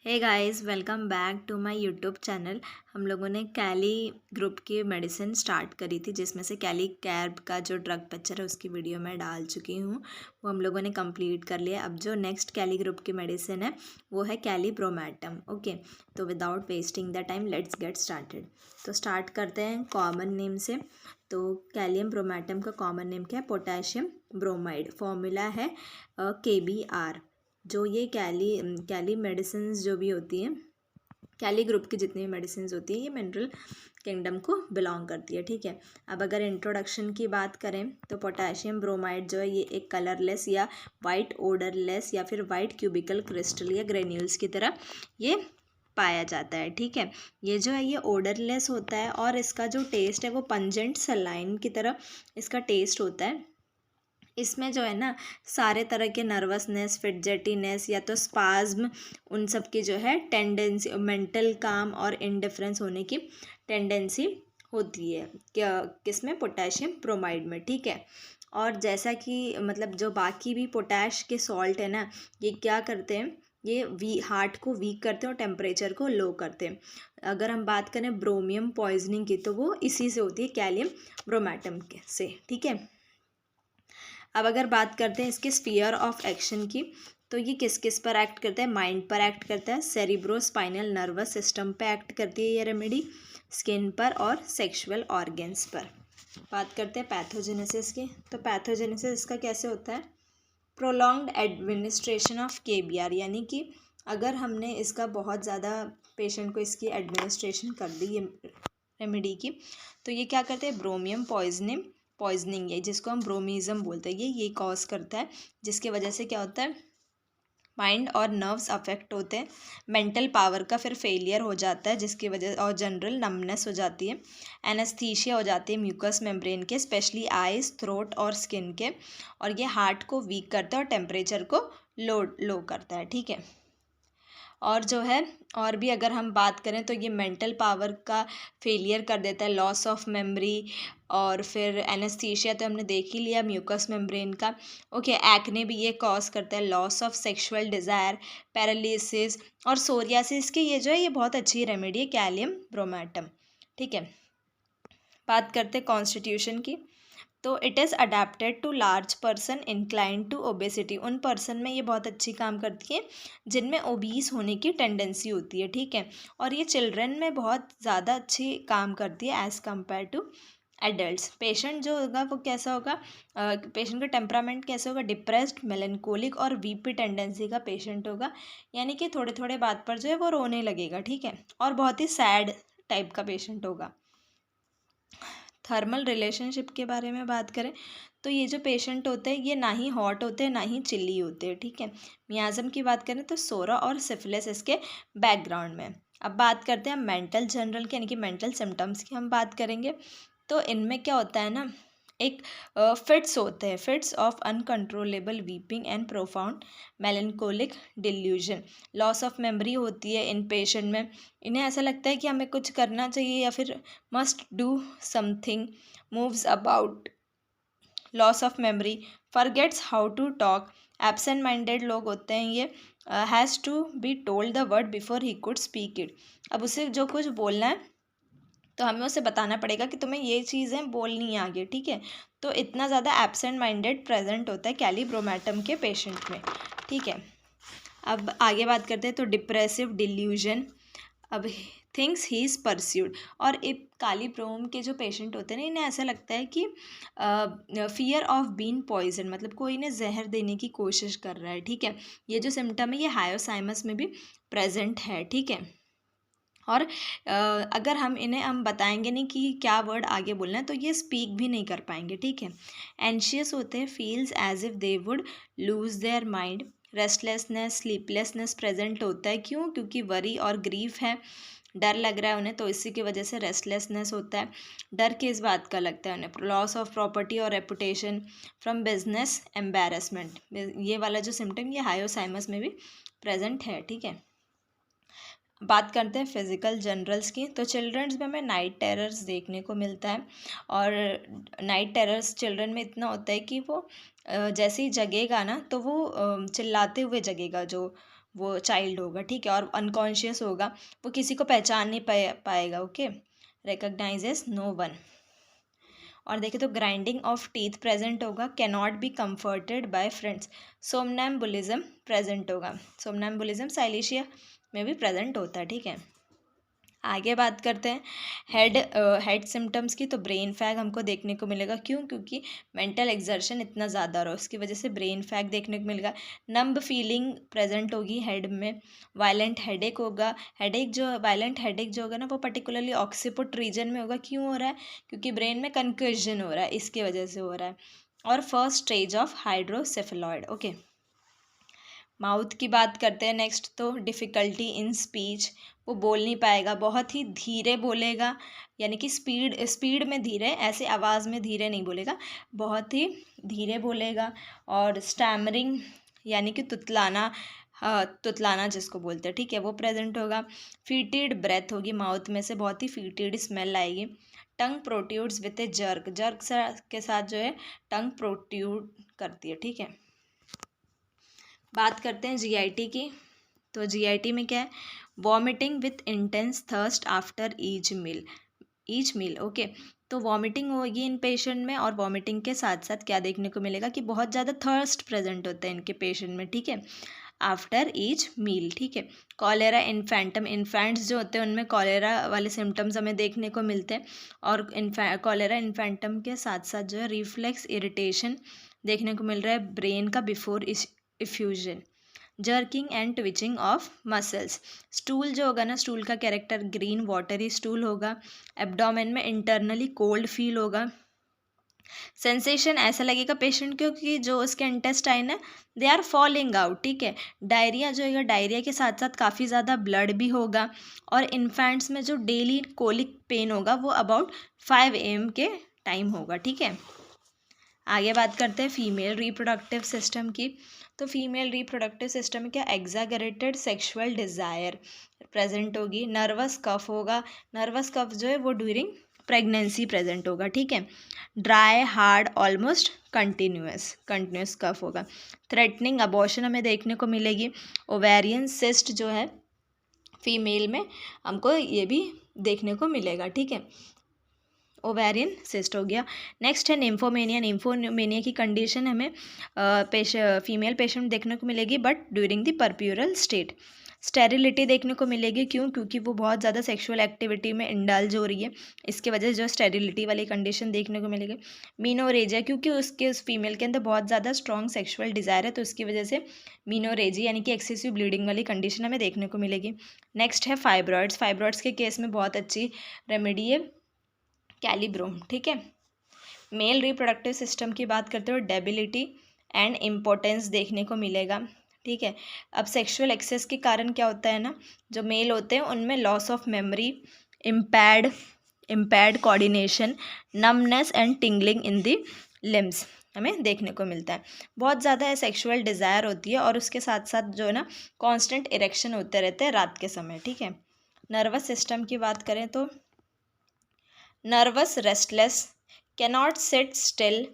Hey guys, welcome back to my YouTube channel. हम लोगों ने कैली ग्रुप की मेडिसिन स्टार्ट करी थी, जिसमें से कैली कैर्ब का जो ड्रग पिक्चर है उसकी वीडियो मैं डाल चुकी हूँ। वो हम लोगों ने कंप्लीट कर लिया। अब जो नेक्स्ट कैली ग्रुप की मेडिसिन है वो है कैली ब्रोमैटम। ओके, तो without wasting the time let's get started. तो स्टार्ट करते हैं कॉमन नेम से। तो कैलियम ब्रोमैटम का कॉमन नेम क्या है? Potassium bromide. फॉर्मूला है KBr। जो ये कैली मेडिसिन जो भी होती हैं, कैली ग्रुप की जितनी भी मेडिसिन होती हैं, ये मिनरल किंगडम को बिलोंग करती है। ठीक है, अब अगर इंट्रोडक्शन की बात करें तो पोटेशियम ब्रोमाइड जो है ये एक कलरलेस या वाइट ओडरलेस या फिर वाइट क्यूबिकल क्रिस्टल या ग्रेन्यूल्स की तरह ये पाया जाता है। ठीक है, ये जो है ये ओडरलेस होता है और इसका जो टेस्ट है वो पंजेंट सलाइन की तरह इसका टेस्ट होता है। इसमें जो है ना सारे तरह के नर्वसनेस, फिडजेटीनेस या तो स्पाज्म, उन सब की जो है टेंडेंसी, मेंटल काम और इंडिफरेंस होने की टेंडेंसी होती है क्या किसमें? पोटेशियम ब्रोमाइड में। ठीक है, और जैसा कि मतलब जो बाकी भी पोटैश के सॉल्ट है ना, ये क्या करते हैं? ये हार्ट को वीक करते हैं और टेम्परेचर को लो करते हैं। अगर हम बात करें ब्रोमियम पॉइजनिंग की तो वो इसी से होती है, कैलियम ब्रोमैटम के से। ठीक है, अब अगर बात करते हैं इसके स्फीयर ऑफ एक्शन की, तो ये किस किस पर एक्ट करता है? माइंड पर एक्ट करता है, सेरिब्रो स्पाइनल नर्वस सिस्टम पर एक्ट करती है ये रेमेडी, स्किन पर और सेक्सुअल ऑर्गन्स पर। बात करते हैं पैथोजेनेसिस की। तो पैथोजेनेसिस इसका कैसे होता है? प्रोलॉन्ग्ड एडमिनिस्ट्रेशन ऑफ KBr, यानी कि अगर हमने इसका बहुत ज़्यादा पेशेंट को इसकी एडमिनिस्ट्रेशन कर दी ये रेमेडी की, तो ये क्या करते हैं? ब्रोमियम पॉइजनिंग है, जिसको हम ब्रोमिज्म बोलते हैं, ये कॉज करता है, जिसकी वजह से क्या होता है? माइंड और नर्व्स अफेक्ट होते हैं, मेंटल पावर का फिर फेलियर हो जाता है, जिसकी वजह और जनरल नमनेस हो जाती है, एनेस्थीसिया हो जाती है म्यूकस मेम्ब्रेन के, स्पेशली आइज, थ्रोट और स्किन के, और ये हार्ट को वीक करता है और टेम्परेचर को लो करता है। ठीक है, और जो है और भी अगर हम बात करें तो ये मेंटल पावर का फेलियर कर देता है, लॉस ऑफ मेमोरी, और फिर एनेस्थीसिया तो हमने देख ही लिया म्यूकस मेम्ब्रेन का। ओके, एक्ने भी ये कॉज करता है, loss of sexual desire, paralysis और सोरियासिस की ये जो है ये बहुत अच्छी रेमेडी है, कैलियम ब्रोमैटम। ठीक है, बात करते हैं कॉन्स्टिट्यूशन की। तो it is adapted to large person inclined to obesity. उन पर्सन में ये बहुत अच्छी काम करती है जिनमें ओबीस होने की टेंडेंसी होती है। ठीक है, और ये चिल्ड्रन में बहुत ज़्यादा अच्छी काम करती है as compared to adults. Patient जो होगा वो कैसा होगा? पेशेंट का टेम्परामेंट कैसा होगा? डिप्रेस्ड, मेलनकोलिक और वीपी टेंडेंसी का पेशेंट होगा, यानी कि थोड़े थोड़े बात पर जो है वो रोने लगेगा। ठीक है, और बहुत ही सैड टाइप का पेशेंट होगा। थर्मल रिलेशनशिप के बारे में बात करें तो ये जो पेशेंट होते हैं ये ना ही हॉट होते हैं ना ही चिल्ली होते हैं। ठीक है, मियाज़म की बात करें तो सोरा और सिफिलिस इसके बैकग्राउंड में। अब बात करते हैं मेंटल जनरल के, यानी कि मेंटल सिम्टम्स की हम बात करेंगे। तो इनमें क्या होता है ना, एक फिट्स होते हैं, fits of uncontrollable weeping and profound melancholic delusion, loss of memory होती है इन पेशेंट में। इन्हें ऐसा लगता है कि हमें कुछ करना चाहिए या फिर must do something, moves about, loss of memory, forgets how to talk, absent minded लोग होते हैं ये, has to be told the word before he could speak it। अब उसे जो कुछ बोलना है तो हमें उसे बताना पड़ेगा कि तुम्हें ये चीज़ें बोलनी है आगे। ठीक है, तो इतना ज़्यादा एब्सेंट माइंडेड प्रेजेंट होता है कैलिब्रोमैटम के पेशेंट में। ठीक है, अब आगे बात करते हैं तो डिप्रेसिव डिल्यूजन। अब थिंग्स ही इज़ परस्यूड, और एक काली ब्रोम के जो पेशेंट होते हैं ना, इन्हें ऐसा लगता है कि फियर ऑफ बीन पॉइजन, मतलब कोई इन्हें जहर देने की कोशिश कर रहा है। ठीक है, ये जो सिम्टम है ये हायोसाइमस में भी प्रेजेंट है। ठीक है, और अगर हम बताएंगे नहीं कि क्या वर्ड आगे बोलना है तो ये स्पीक भी नहीं कर पाएंगे। ठीक है, एंशियस होते हैं, feels as if they would lose their mind, restlessness, sleeplessness present होता है। क्यों? क्योंकि वरी और ग्रीफ है, डर लग रहा है उन्हें, तो इसी की वजह से रेस्टलेसनेस होता है। डर किस बात का लगता है उन्हें? लॉस ऑफ प्रॉपर्टी और रेपुटेशन, फ्रॉम बिजनेस एम्बेरसमेंट, ये वाला जो सिम्टम ये हायोसाइमस में भी प्रेजेंट है। ठीक है, बात करते हैं फिज़िकल जनरल्स की। तो चिल्ड्रंस में हमें नाइट टेरर्स देखने को मिलता है, और नाइट टेरर्स चिल्ड्रन में इतना होता है कि वो जैसे ही जगेगा ना तो वो चिल्लाते हुए जगेगा, जो वो चाइल्ड होगा, ठीक है, और अनकॉन्शियस होगा, वो किसी को पहचान नहीं पाएगा, ओके, रिकॉग्नाइजेस नो वन। और देखें तो ग्राइंडिंग ऑफ टीथ प्रेजेंट होगा, cannot be comforted by friends, somnambulism present होगा, सोमनैम्बुलिज्म साइलेशिया में भी प्रेजेंट होता है, ठीक है। आगे बात करते हैं हेड सिम्टम्स की। तो ब्रेन फैग हमको देखने को मिलेगा, क्यों? क्योंकि मेंटल एक्सर्शन इतना ज़्यादा हो रहा है, उसकी वजह से ब्रेन फैग देखने को मिलेगा। नंब फीलिंग प्रेजेंट होगी हेड में। वायलेंट हेडेक होगा, वायलेंट हेडेक जो होगा ना वो पर्टिकुलरली ऑक्सीपुट रीजन में होगा। क्यों हो रहा है? क्योंकि ब्रेन में कंक्यूजन हो रहा है, इसकी वजह से हो रहा है। और first stage of hydrocephaloid, okay. Mouth की बात करते हैं नेक्स्ट। तो डिफ़िकल्टी इन स्पीच, वो बोल नहीं पाएगा, बहुत ही धीरे बोलेगा, यानी कि स्पीड में धीरे, ऐसे आवाज़ में धीरे नहीं बोलेगा, बहुत ही धीरे बोलेगा। और स्टैमरिंग यानी कि तुतलाना जिसको बोलते हैं, ठीक है, वो प्रेजेंट होगा। फीटेड ब्रेथ होगी, माउथ में से बहुत ही फीटेड स्मेल आएगी। टंग प्रोट्यूड्स विथ ए जर्क के साथ जो है टंग प्रोट्यूड करती है, ठीक है। बात करते हैं जीआईटी की। तो जीआईटी में क्या है? Vomiting with intense thirst after each meal, okay. तो वॉमिटिंग होगी इन पेशेंट में, और वॉमिटिंग के साथ साथ क्या देखने को मिलेगा कि बहुत ज़्यादा थर्स्ट प्रेजेंट होता है इनके पेशेंट में, ठीक है, आफ्टर ईच मील, ठीक है। कॉलेरा इन्फेंटम, इन्फेंट्स जो होते हैं उनमें कॉलेरा वाले सिम्टम्स हमें देखने को मिलते हैं। और कॉलेरा इन्फेंटम के साथ साथ जो है रिफ्लेक्स इरिटेशन देखने को मिल रहा है ब्रेन का before effusion. Jerking and twitching of muscles. Stool जो होगा ना, स्टूल का कैरेक्टर ग्रीन वाटरी स्टूल होगा। एब्डोमेन में इंटरनली कोल्ड फील होगा। सेंसेशन ऐसा लगेगा पेशेंट को कि जो उसके इंटेस्टाइन है दे आर फॉलिंग आउट, ठीक है। डायरिया जो होगा, डायरिया के साथ साथ काफ़ी ज़्यादा ब्लड भी होगा। और इन्फेंट्स में जो डेली कोलिक पेन होगा वो अबाउट 5 AM के टाइम होगा, ठीक है। आगे बात करते हैं फीमेल रिप्रोडक्टिव सिस्टम की। तो फीमेल रिप्रोडक्टिव सिस्टम में क्या? एग्जैगरेटेड सेक्सुअल डिज़ायर प्रेजेंट होगी। नर्वस कफ होगा, नर्वस कफ जो है वो ड्यूरिंग प्रेगनेंसी प्रेजेंट होगा, ठीक है। ड्राई हार्ड ऑलमोस्ट कंटिन्यूस कफ होगा। थ्रेटनिंग अबॉर्शन हमें देखने को मिलेगी। ओवेरियन सिस्ट जो है फीमेल में हमको ये भी देखने को मिलेगा, ठीक है, ओवेरियन सिस्ट हो गया। नेक्स्ट है निम्फोमेनिया की कंडीशन हमें फीमेल पेशेंट देखने को मिलेगी, but during the puerperal state. Sterility देखने को मिलेगी, क्यों? क्योंकि वो बहुत ज़्यादा सेक्सुअल एक्टिविटी में इंडल्ज हो रही है, इसके वजह से जो स्टेरिलिटी वाली कंडीशन देखने को मिलेगी। मीनोरेजिया, क्योंकि उस फीमेल के अंदर बहुत ज़्यादा स्ट्रॉन्ग सेक्सुअल डिज़ायर है, तो उसकी वजह से मीनोरेजिया यानी कि एक्सेसिव ब्लीडिंग वाली कंडीशन हमें देखने को मिलेगी। नेक्स्ट है फाइब्रॉइड्स के केस में बहुत अच्छी रेमेडी है कैलिब्रोम, ठीक है। मेल रिप्रोडक्टिव सिस्टम की बात करते हुए डेबिलिटी एंड इम्पोर्टेंस देखने को मिलेगा, ठीक है। अब सेक्सुअल एक्सेस के कारण क्या होता है ना, जो मेल होते हैं उनमें loss of memory, impaired coordination, numbness and tingling in the limbs हमें देखने को मिलता है। बहुत ज़्यादा सेक्सुअल डिज़ायर होती है, और उसके साथ साथ जो है ना कांस्टेंट इरेक्शन होते रहते हैं रात के समय, ठीक है। नर्वस सिस्टम की बात करें तो nervous restless, cannot seat still,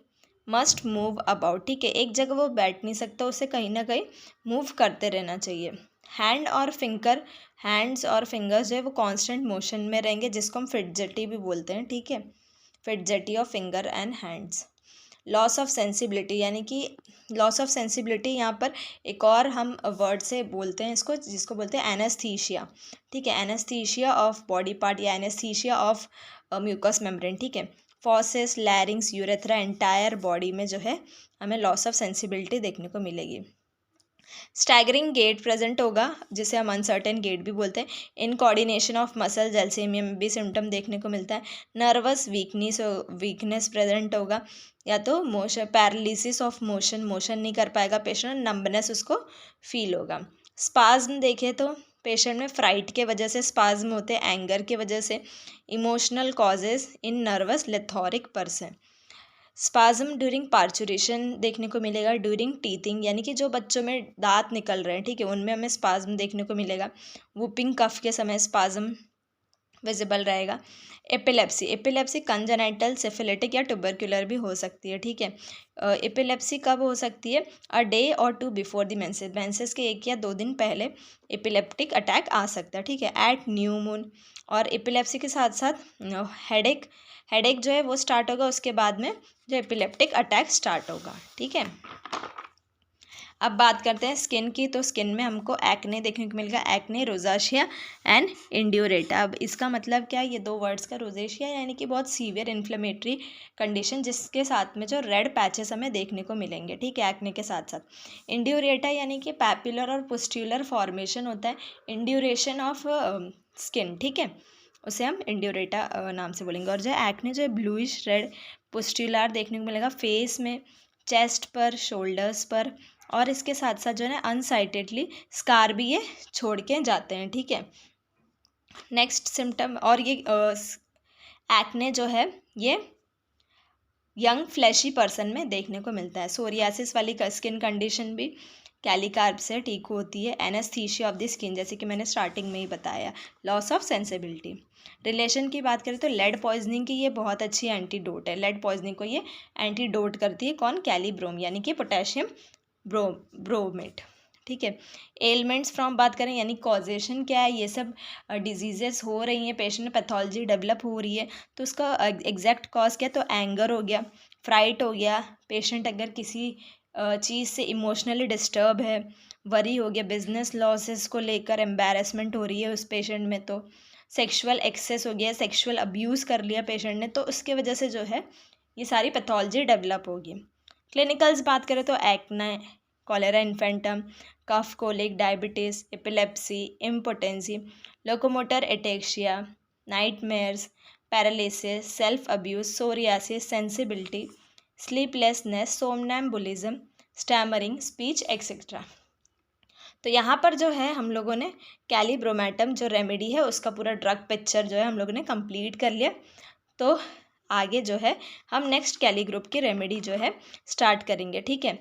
must move about, ठीक है, एक जगह वो बैठ नहीं सकता, उसे कहीं ना कहीं मूव करते रहना चाहिए। हैंड्स और फिंगर्स जो है वो कांस्टेंट मोशन में रहेंगे, जिसको हम फिडजेटी भी बोलते हैं, ठीक है, fidgety of finger and hands. Loss of sensibility, यानी कि लॉस ऑफ सेंसिबिलिटी यहाँ पर एक और हम वर्ड से बोलते हैं इसको, जिसको बोलते हैं एनेस्थीशिया, ठीक है, एनेस्थीशिया ऑफ बॉडी पार्ट या एनेस्थीशिया ऑफ म्यूकस मेम्ब्रेन, ठीक है। फॉसेस, लैरिंग्स, यूरेथ्रा, एंटायर बॉडी में जो है हमें लॉस ऑफ सेंसिबिलिटी देखने को मिलेगी। स्टैगरिंग गेट प्रेजेंट होगा, जिसे हम अनसर्टेन गेट भी बोलते हैं। इन कोऑर्डिनेशन ऑफ मसल जैल्सीमिया में भी सिम्टम देखने को मिलता है। नर्वस वीकनेस प्रेजेंट होगा, या तो मोशन पैरालिसिस ऑफ मोशन नहीं कर पाएगा पेशेंट, नंबनेस उसको फील होगा। स्पाज्म देखें तो पेशेंट में फ्राइट के वजह से स्पाज्म होते हैं, एंगर के वजह से। Emotional causes in nervous lethargic person. Spasm during parturition देखने को मिलेगा। ड्यूरिंग टीथिंग, यानी कि जो बच्चों में दांत निकल रहे हैं, ठीक है, उनमें हमें स्पाज्म देखने को मिलेगा। वुपिंग कफ के समय स्पाज्म विजिबल रहेगा। एपिलेप्सी, एपिलेप्सी कंजेनाइटल, सिफिलिटिक या ट्यूबरक्युलर भी हो सकती है, ठीक है। एपिलेप्सी कब हो सकती है? A day or two before the menses, menses के 1 या 2 दिन पहले एपिलेप्टिक अटैक आ सकता है, ठीक है। एट न्यू मून, और एपिलेप्सी के साथ साथ हेडेक, हेडेक जो है वो स्टार्ट होगा उसके बाद में जो एपिलेप्टिक अटैक स्टार्ट होगा, ठीक है। अब बात करते हैं स्किन की, तो स्किन में हमको एक्ने देखने को मिलेगा, एक्ने, रोजाशिया एंड इंड्यूरेटा। अब इसका मतलब क्या है? ये 2 वर्ड्स का, रोजेशिया यानी कि बहुत सीवियर इन्फ्लेमेटरी कंडीशन जिसके साथ में जो रेड पैचेस हमें देखने को मिलेंगे, ठीक है, एक्ने के साथ साथ। इंड्यूरेटा यानी कि पैपुलर और पुस्ट्यूलर फॉर्मेशन होता है, इंड्यूरेशन ऑफ स्किन, ठीक है, उसे हम इंड्यूरेटा नाम से बोलेंगे। और जो एक्ने जो है ब्लूइश रेड पुस्ट्यूलर देखने को मिलेगा फेस में, चेस्ट पर, शोल्डर्स पर, और इसके साथ साथ जो है ना अनसाइटेडली स्कार भी ये छोड़ के जाते हैं, ठीक है। नेक्स्ट सिम्टम, और ये एक्ने जो है ये यंग फ्लैशी पर्सन में देखने को मिलता है। सोरियासिस वाली स्किन कंडीशन भी कैलिकार्ब से ठीक होती है। एनेस्थीसिया ऑफ द स्किन, जैसे कि मैंने स्टार्टिंग में ही बताया। Loss of sensibility. रिलेशन की बात करें तो लेड पॉइजनिंग की ये बहुत अच्छी एंटीडोट है, लेड पॉइजनिंग को ये एंटीडोट करती है। कौन? कैलीब्रोम यानी कि पोटेशियम ब्रोमेट, ठीक है। एलिमेंट्स फ्रॉम बात करें यानी कॉजेशन क्या है, ये सब डिजीजेस हो रही हैं, पेशेंट में पैथोलॉजी डेवलप हो रही है, तो उसका एग्जैक्ट कॉज क्या है? तो एंगर हो गया, फ्राइट हो गया, पेशेंट अगर किसी चीज़ से इमोशनली डिस्टर्ब है, वरी हो गया, बिजनेस लॉसेस को लेकर एम्बैरेसमेंट हो रही है उस पेशेंट में, तो सेक्सुअल एक्सेस हो गया, सेक्सुअल अब्यूज़ कर लिया पेशेंट ने, तो उसके वजह से जो है ये सारी पैथोलॉजी डेवलप होगी। क्लिनिकल्स बात करें तो acne, cholera infantum, cough colic, diabetes, epilepsy, impotency, locomotor ataxia, nightmares, paralysis, self abuse, psoriasis, sensibility, sleeplessness, somnambulism, stammering, speech etcetera. तो यहाँ पर जो है हम लोगों ने कैलीब्रोमैटम जो रेमेडी है उसका पूरा ड्रग पिक्चर जो है हम लोगों ने कंप्लीट कर लिया। तो आगे जो है हम नेक्स्ट कैली ग्रुप की रेमेडी जो है स्टार्ट करेंगे, ठीक है।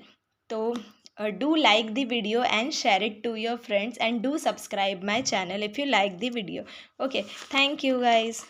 तो do like the video and share it to your friends and do subscribe my channel if you like the video. Okay, thank you guys.